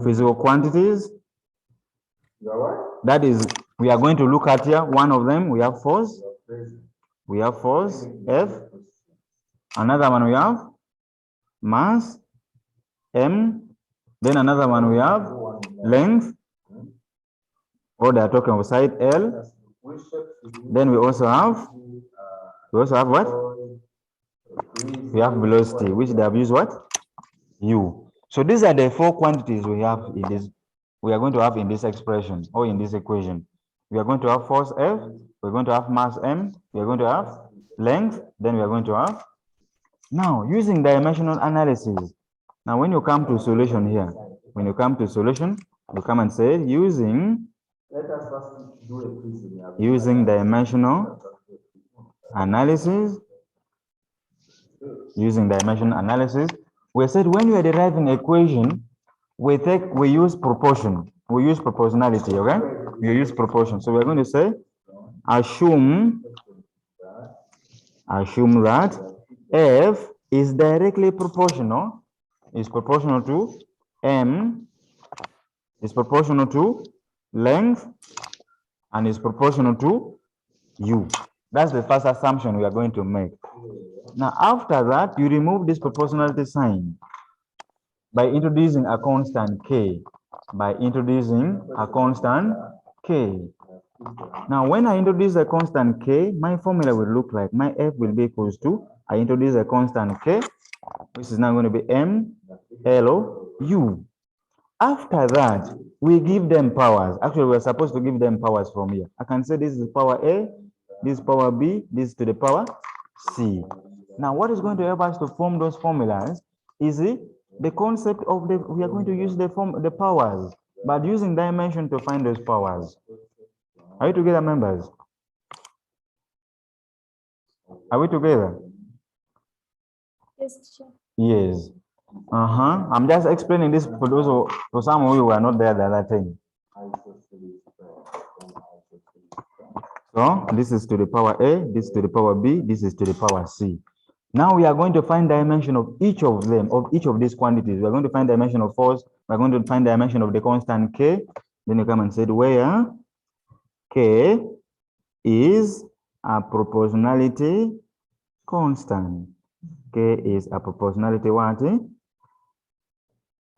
Physical quantities. That is, we are going to look at here. One of them, we have force. We have force, F. Another one we have mass, M. Then another one we have length. Or they are talking of side, L. Then we also have what? We have velocity, which they have used what? U. So these are the four quantities we have in this. We are going to have in this expression or in this equation. We are going to have force F. We're going to have mass M. We are going to have length. Then we are going to have. Now, using dimensional analysis. Now, when you come to solution here, when you come to solution, you come and say using dimensional analysis. Using dimensional analysis, we said when you are deriving equation, we use proportion. We use proportionality, okay? We use proportion. So we're going to say assume that F is directly proportional, is proportional to M, is proportional to length, and is proportional to U. That's the first assumption we are going to make. Now, after that, you remove this proportionality sign by introducing a constant K. By introducing a constant K. Now, when I introduce a constant K, my formula will look like my F will be equals to, I introduce a constant K, which is now going to be M, L, U. After that, we give them powers. Actually, we're supposed to give them powers from here. I can say this is power A, this is power B, this is to the power C. Now, what is going to help us to form those formulas is the concept of we are going to use the powers, but using dimension to find those powers. Are you together, members? Are we together? Yes, teacher. Yes. I'm just explaining this for those for some of you who are not there the other time. So this is to the power A, this is to the power B, this is to the power C. Now we are going to find dimension of each of them, of each of these quantities. We are going to find dimension of force. We're going to find dimension of the constant K. Then you come and say where K is a proportionality constant. K is a proportionality what?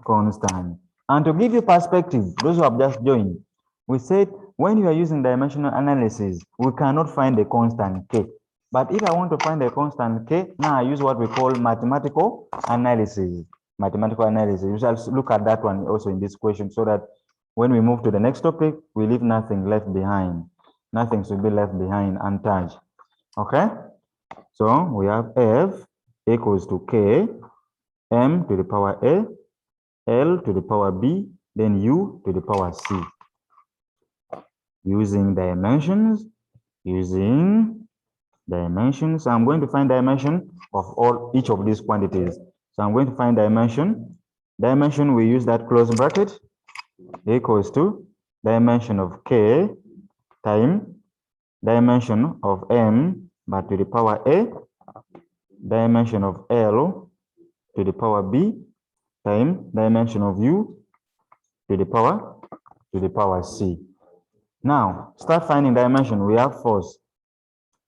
Constant. And to give you perspective, those who have just joined, we said when you are using dimensional analysis, we cannot find the constant K. But if I want to find a constant K, now I use what we call mathematical analysis. Mathematical analysis. We shall look at that one also in this question so that when we move to the next topic, we leave nothing left behind. Nothing should be left behind untouched. Okay? So we have F equals to K, M to the power A, L to the power B, then U to the power C. Using dimensions, I'm going to find dimension of each of these quantities. So I'm going to find dimension. Dimension, we use that close bracket equals to dimension of K time dimension of M, but to the power A, dimension of L to the power B, time dimension of U to the power C. Now, start finding dimension. We have force.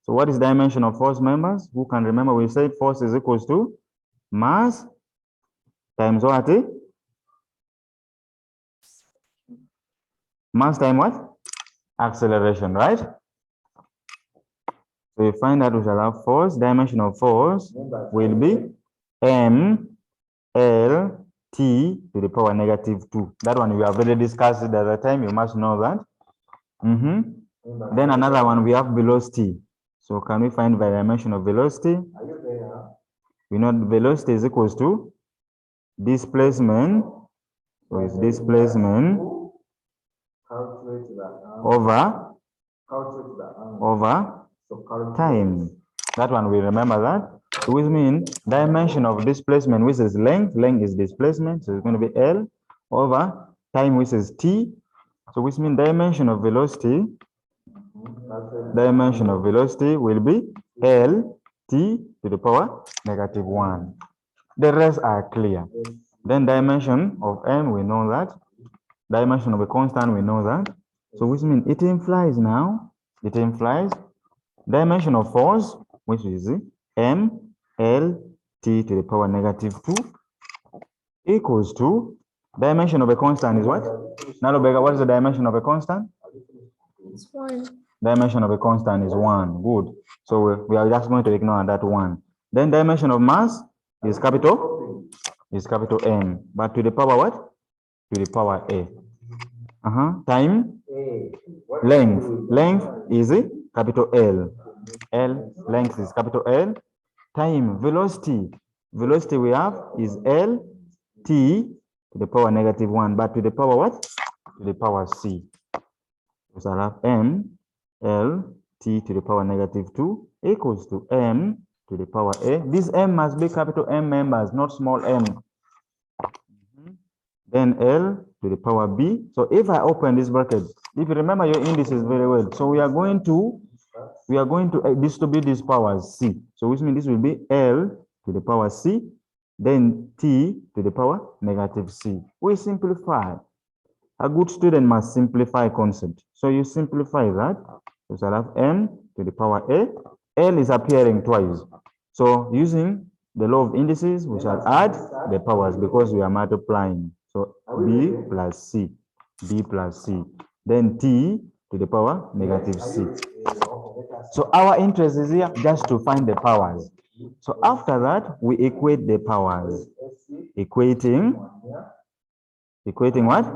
So what is dimension of force, members? Who can remember we said force is equals to mass times what? Mass times what? Acceleration, right? So we find that we shall have force. Dimension of force will be M L T to the power -2. That one we have already discussed it at the time. You must know that. Then another one, we have velocity. So can we find the dimension of velocity? We know velocity is equals to displacement. So it's displacement over time. That one we remember that. So which means dimension of displacement, which is length. Length is displacement, so it's going to be L over time, which is T. So which means dimension of velocity. Dimension of velocity will be L T to the power -1. The rest are clear. Then dimension of m, we know that. Dimension of a constant, we know that. So which means it implies now, it implies dimension of force, which is m L T to the power -2 equals to dimension of a constant is what? Nalobega, what is the dimension of a constant? It's 1. Dimension of a constant is 1. Good. So we are just going to ignore that 1. Then dimension of mass is capital M. But to the power what? To the power A. Time length. Length is capital L. L, length is capital L. Time velocity. Velocity we have is L T to the power -1. But to the power what? To the power C. So I have M L T to the power -2 equals to M to the power A. This M must be capital M members, not small m. Then L to the power B. So if I open this bracket, if you remember your indices very well, so we are going to distribute these powers C. So which means this will be L to the power C, then T to the power -C. We simplify. A good student must simplify concept. So you simplify that. So I have M to the power A. L is appearing twice. So using the law of indices, we shall add the powers because we are multiplying. So B plus C, B plus C. Then T to the power -C. So our interest is here just to find the powers. So after that, we equate the powers. Equating what?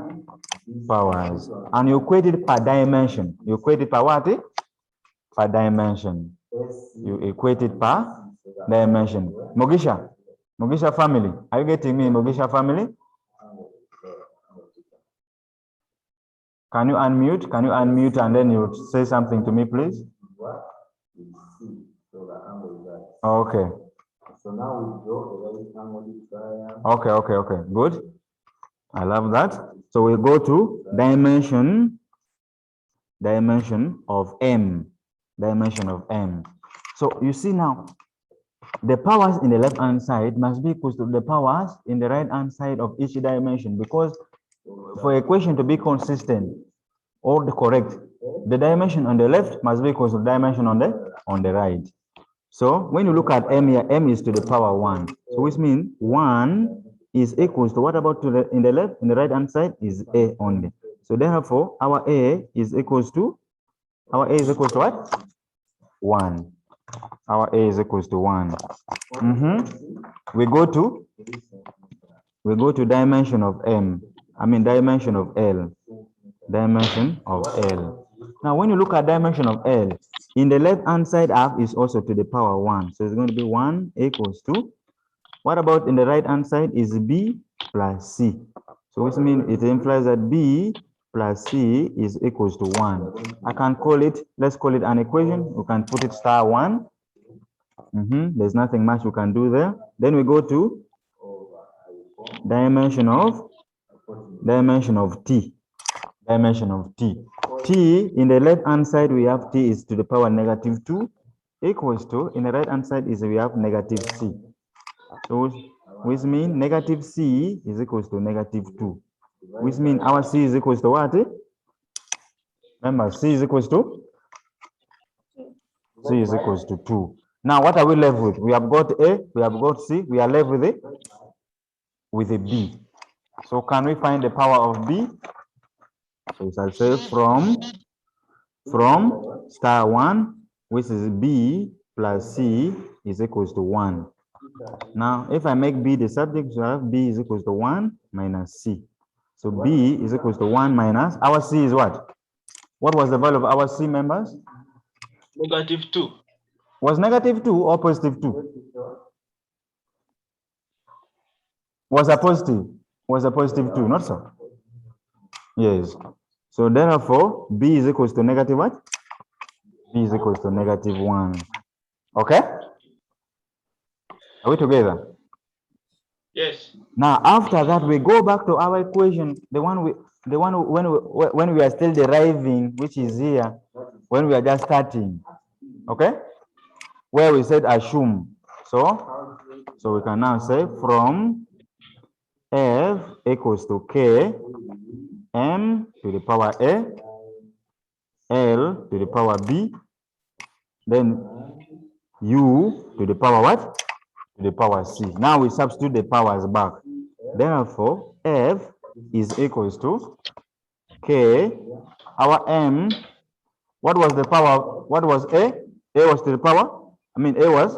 Powers. And you equate it per dimension. You equate it per what? Per dimension. You equate it per dimension. Mogisha family. Are you getting me, Mogisha family? Can you unmute? Can you unmute and then you say something to me, please? Okay. So now we draw the okay. Good. I love that. So we go to dimension of M. Dimension of M. So you see now, the powers in the left-hand side must be equal to the powers in the right-hand side of each dimension, because for a equation to be consistent or correct, the dimension on the left must be equal to the dimension on the right. So when you look at M here, M is to the power 1. So which means 1 is equals to what about to the in the right-hand side is A only. So therefore, our A is equals to what? 1. Our A is equals to 1. We go to dimension of M. I mean dimension of L. Dimension of L. Now, when you look at dimension of L, in the left-hand side half is also to the power 1. So it's going to be 1 equals to, what about in the right-hand side is B plus C. So which means it implies that B plus C is equals to 1. I can call it, let's call it an equation. We can put it *1. There's nothing much we can do there. Then we go to dimension of T. Dimension of T. T in the left hand side we have T is to the power -2 equals to, in the right hand side is we have -C. So which means -C is equals to -2. Which means our C is equals to what? Remember, C is equals to 2. Now what are we left with? We have got A, we have got C, we are left with a B. So can we find the power of B? So we shall say from *1, which is B plus C is equals to 1. Now, if I make B the subject, so I have B is equals to 1 minus C. So B is equals to 1 minus, our C is what? What was the value of our C, members? -2. Was -2 or +2? Was a positive? Was a +2, not so? Yes. So therefore, B is equals to negative what? B is equals to -1. Okay? Are we together? Yes. Now, after that, we go back to our equation, when we are still deriving, which is here, when we are just starting. Okay? Where we said assume. So So we can now say from F equals to K, M to the power A, L to the power B, then U to the power what? To the power C. Now we substitute the powers back. Therefore, F is equals to K, our M, what was the power? What was A? A was to the power? I mean, A was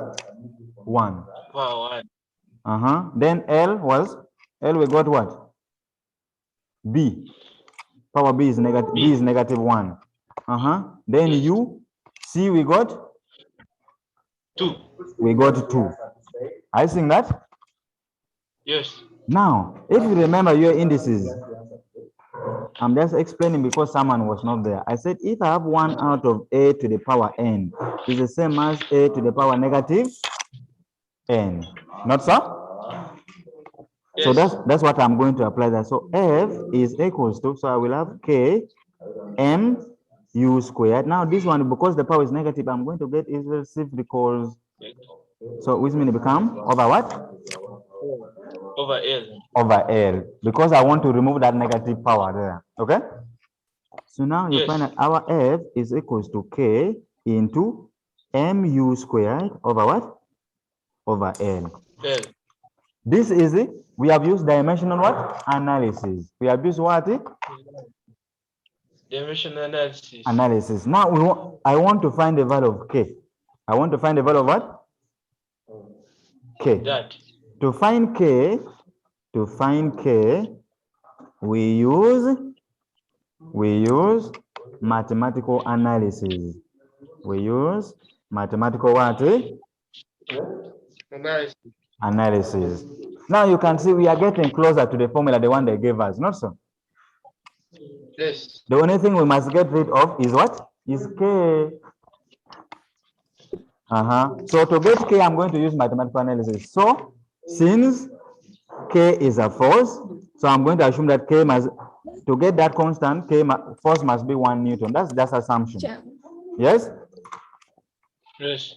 1. Power 1. Then L was, L we got what? B. Power B is negative, B is negative 1. Then Yes. U, C we got? 2. We got 2. Are you seeing that? Yes. Now, if you remember your indices, I'm just explaining because someone was not there. I said if I have 1 out of A to the power n, is the same as A to the power negative n. Not so? So Yes. that's what I'm going to apply that. So F is equals to, so I will have K M U squared. Now this one, because the power is negative, I'm going to get is received because, so which means it become over what? Over L. Over L, because I want to remove that negative power there. Okay. So now you Yes. find that our F is equals to K into MU squared over what? Over L. L. This is it. We have used dimensional what? Analysis. We have used what? Dimension analysis. Analysis. Now I want to find the value of K. I want to find the value of what? K. That. To find K, we use mathematical analysis. We use mathematical what? Analysis. Analysis. Now you can see we are getting closer to the formula, the one they gave us, not so? Yes. The only thing we must get rid of is what? Is K. So to get K, I'm going to use mathematical analysis. So since K is a force, so I'm going to assume that K must, to get that constant, force must be 1 Newton. That's assumption. Yes? Yes.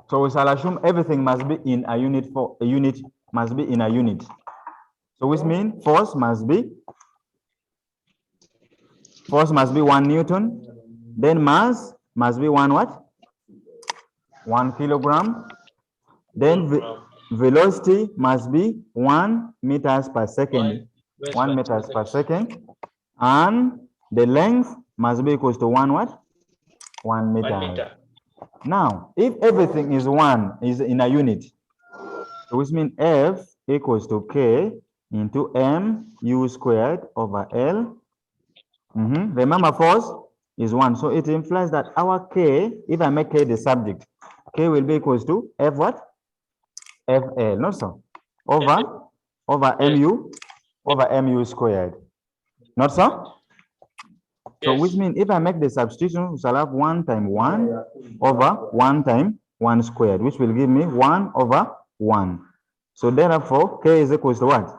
So we shall assume everything must be in a unit, for a unit must be in a unit. So which means force must be 1 Newton. Then mass must be 1 what? 1 kilogram. Then velocity must be 1 meters per second. 1 meters per second. And the length must be equals to 1 what? 1 meter. 1 meter. Now, if everything is in a unit, which means F equals to K into MU squared over L. Remember, force is 1. So it implies that our K, if I make K the subject, K will be equals to F what? FL, not so? Over MU squared. Not so? So which means if I make the substitution, we shall have 1 times 1 over 1 times 1 squared, which will give me 1 over 1. So therefore, K is equals to what?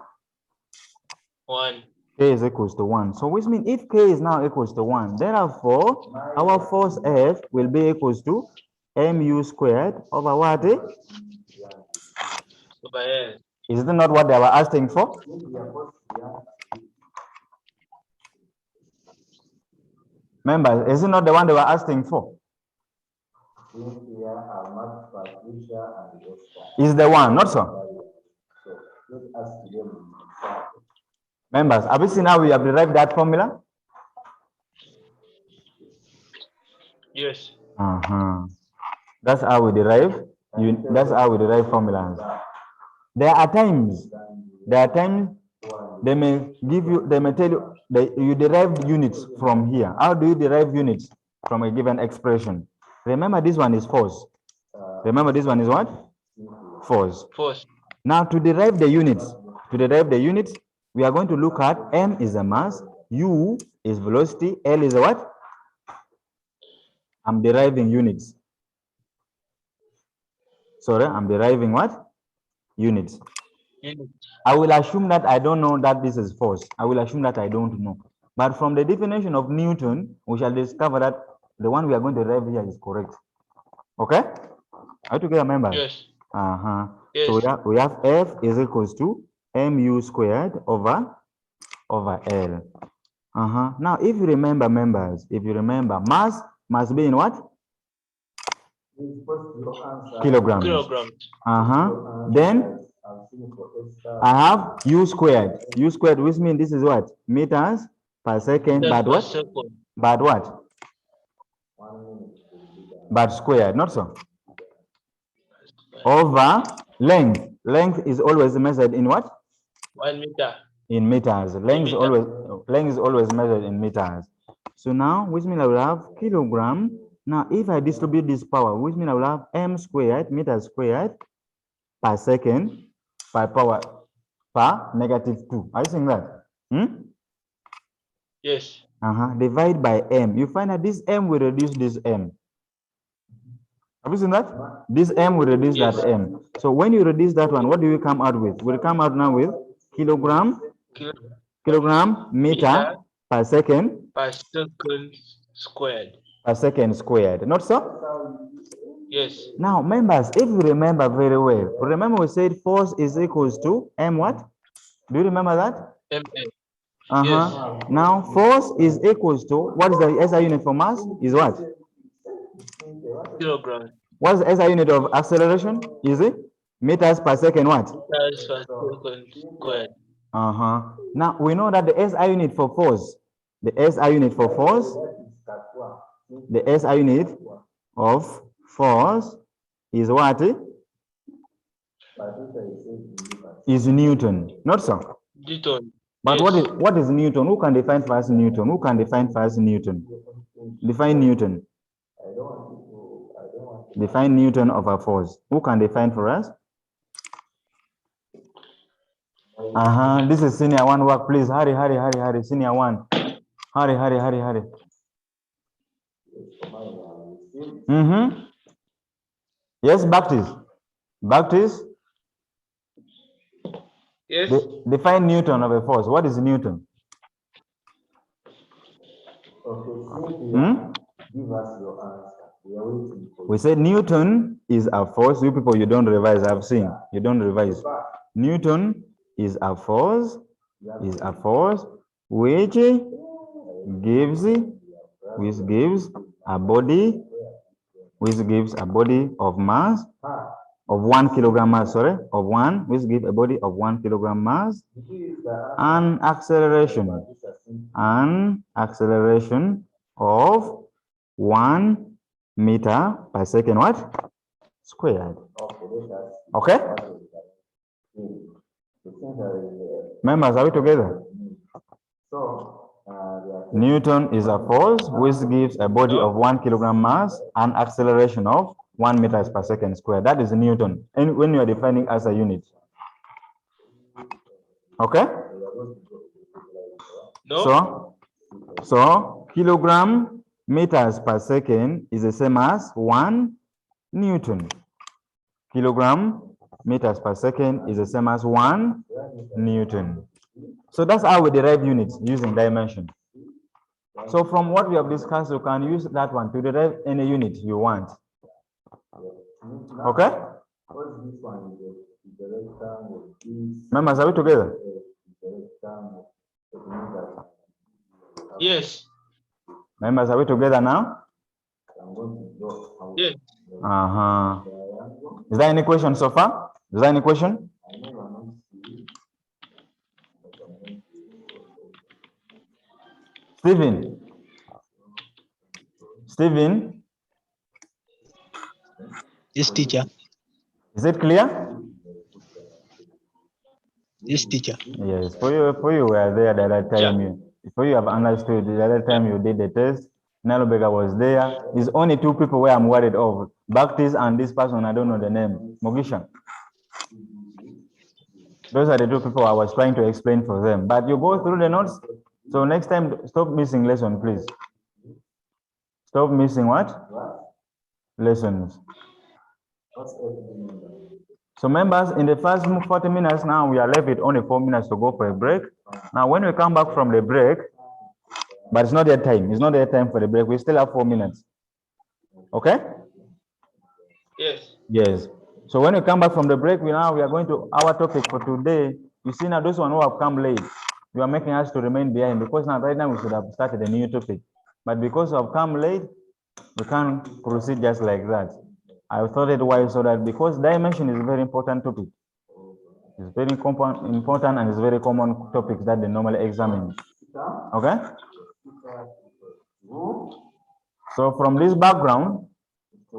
1. K is equals to 1. So which means if K is now equals to 1, therefore, our force F will be equals to MU squared over what? Over L. Is it not what they were asking for? Members, is it not the one they were asking for? Is the one, not so? Members, have you seen how we have derived that formula? Yes. That's how we derive. That's how we derive formulas. There are times they may give you, they may tell you that you derive units from here. How do you derive units from a given expression? Remember, this one is force. Remember, this one is what? Force. Force. Now, to derive the units, we are going to look at M is the mass, U is velocity, L is a what? I'm deriving units. Sorry, I'm deriving what? Units. I will assume that I don't know that this is force. I will assume that I don't know. But from the definition of Newton, we shall discover that the one we are going to derive here is correct. Okay? Are you together, members? Yes. Yes. So we have F is equals to mu squared over L. Now, if you remember, members, mass must be in what? Kilograms. Kilograms. Then I have U squared. U squared, which means this is what? Meters per second, Meters but per what? second. But what? But squared, not so. Over length. Length is always measured in what? 1 meter. In meters. Length is always measured in meters. So now, which means I will have kilogram. Now, if I distribute this power, which means I will have m squared, meters squared, per second, by power per -2. Are you seeing that? Yes. Divide by m. You find that this m will reduce this m. Have you seen that? This m will reduce that m. So when you reduce that one, what do you come out with? We'll come out now with kilogram meter per second squared. Per second squared. Not so? Yes. Now, members, if you remember very well, remember we said force is equals to m what? Do you remember that? MN. Yes. Now, force is equals to, what is the SI unit for mass? Is what? Kilogram. What is the SI unit of acceleration? Is it? Meters per second what? Meters per second squared. Now, we know that the SI unit for force, the SI unit for force, the SI unit of force is what? Is Newton, not so? Newton. But yes. what is Newton? Who can define first Newton? Who can define first Newton? Define Newton. Define Newton of a force. Who can define for us? This is senior one work. Please hurry. Senior one. Hurry. Yes, Baptist. Yes. Define Newton of a force. What is Newton? Give us your answer. We are waiting for you. We said Newton is a force. You people, you don't revise. I've seen. You don't revise. Newton is a force. Which gives a body of mass of 1 kilogram mass. Which gives a body of 1 kilogram mass and acceleration of 1 meter per second what? Squared. Okay? Members, are we together? Newton is a force which gives a body of 1 kilogram mass and acceleration of 1 meters per second squared. That is Newton. And when you are defining as a unit. Okay? No. So kilogram meters per second is the same as 1 Newton. Kilogram meters per second is the same as 1 Newton. So that's how we derive units using dimension. So from what we have discussed, you can use that one to derive any unit you want. Okay? Members, are we together? Yes. Members, are we together now? Yes. Is there any question so far? Is there any question? Stephen? Yes, teacher. Is it clear? Yes, teacher. Yes, for you were there the other time. For you have understood the other time you did the test. Nalobega was there. There's only 2 people where I'm worried of. Baptist and this person, I don't know the name. Mogisha. Those are the 2 people I was trying to explain for them. But you go through the notes. So next time, stop missing lesson, please. Stop missing what? Lessons. So members, in the first 40 minutes now, we are left with only 4 minutes to go for a break. Now, when we come back from the break, but it's not their time. It's not their time for the break. We still have 4 minutes. Okay? Yes. Yes. So when we come back from the break, we are going to our topic for today. You see now, those one who have come late, you are making us to remain behind because now right now we should have started a new topic. But because of come late, we can't proceed just like that. I thought it wise so that because dimension is a very important topic. It's very important and it's very common topics that they normally examine. Okay? So from this background,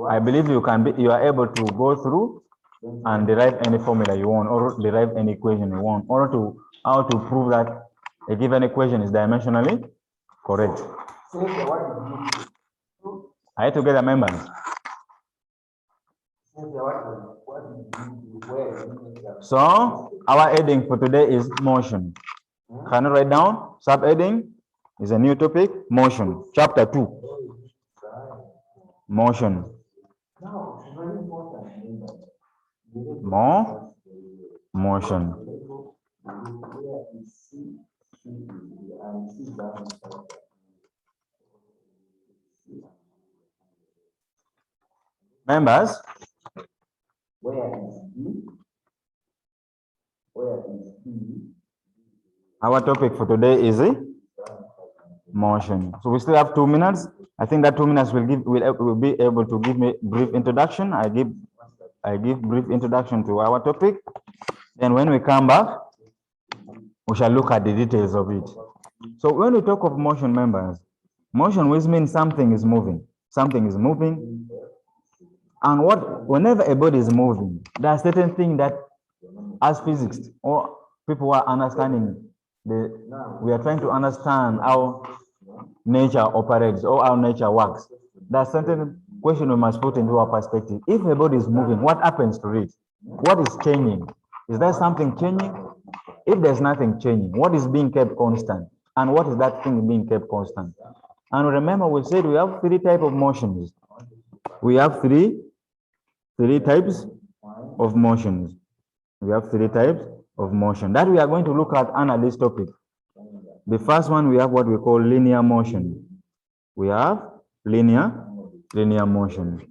I believe you are able to go through and derive any formula you want or derive any equation you want or how to prove that a given equation is dimensionally correct. Are you together, members? So our heading for today is motion. Can you write down? Subheading is a new topic, motion. Chapter 2. Motion. Motion. Members? Our topic for today is motion. So we still have 2 minutes. I think that 2 minutes will be able to give me brief introduction. I give brief introduction to our topic. Then when we come back, we shall look at the details of it. So when we talk of motion, members, motion which means something is moving. Something is moving. And whenever a body is moving, there are certain things that as physics or people are understanding, we are trying to understand how nature operates or how nature works. There are certain questions we must put into our perspective. If a body is moving, what happens to it? What is changing? Is there something changing? If there's nothing changing, what is being kept constant? And what is that thing being kept constant? And remember, we said we have 3 types of motions. We have three types of motions. We have 3 types of motion that we are going to look at under this topic. The first one, we have what we call linear motion. We have linear motion.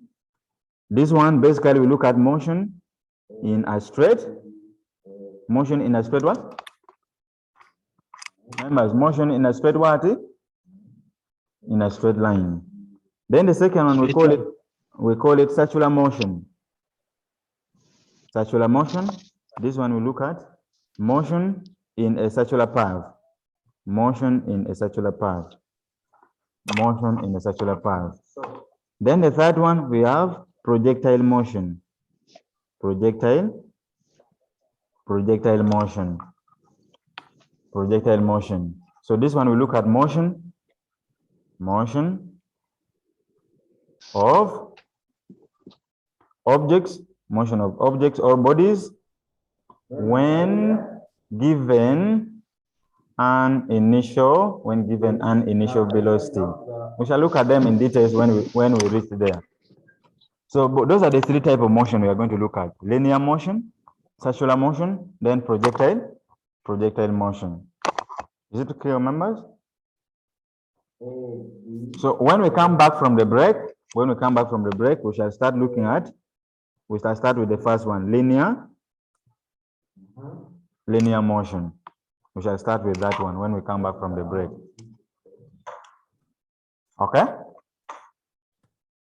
This one, basically, we look at motion in a straight what? Members, motion in a straight what? In a straight line. Then the second one, we call it circular motion. Circular motion. This one we look at motion in a circular path. Motion in a circular path. Motion in a circular path. Then the third one, we have projectile motion. Projectile motion. Projectile motion. So this one we look at motion of objects, motion of objects or bodies when given an initial velocity. We shall look at them in details when we reach there. So those are the 3 types of motion we are going to look at: linear motion, circular motion, then projectile motion. Is it clear, members? So when we come back from the break, we shall start looking at. We shall start with the first one, linear motion. We shall start with that one when we come back from the break. Okay?